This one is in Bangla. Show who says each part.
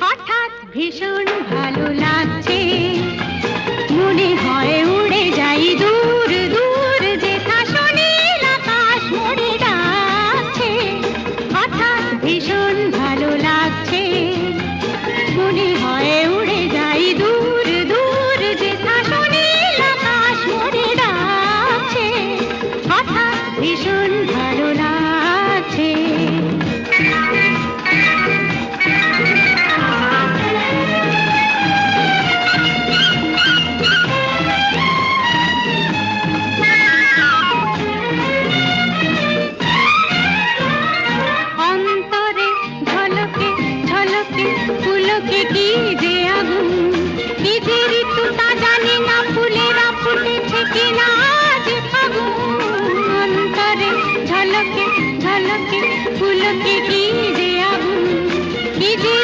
Speaker 1: হঠাৎ ভীষণ ভালো লাগছে, মনে হয় উড়ে যাই দূর দূর, যেথা সোনীল আকাশ মোরে ডাকছে। হঠাৎ ভীষণ ভালো লাগছে, মনে হয় উড়ে যাই দূর দূর, যেথা সোনীল আকাশ মোরে ডাকছে। হঠাৎ ভীষণ ভালো লাগছে। অন্তরে ঝলকে ঝলকে পুলকে কি যে আগুন, কি যে ঋতু তা জানি না, ফুলেরা ফুটেছে কিনা আজ ফাগুন। অন্তরে ঝলকে ঝলকে পুলকে কি যে আগুন, কি যে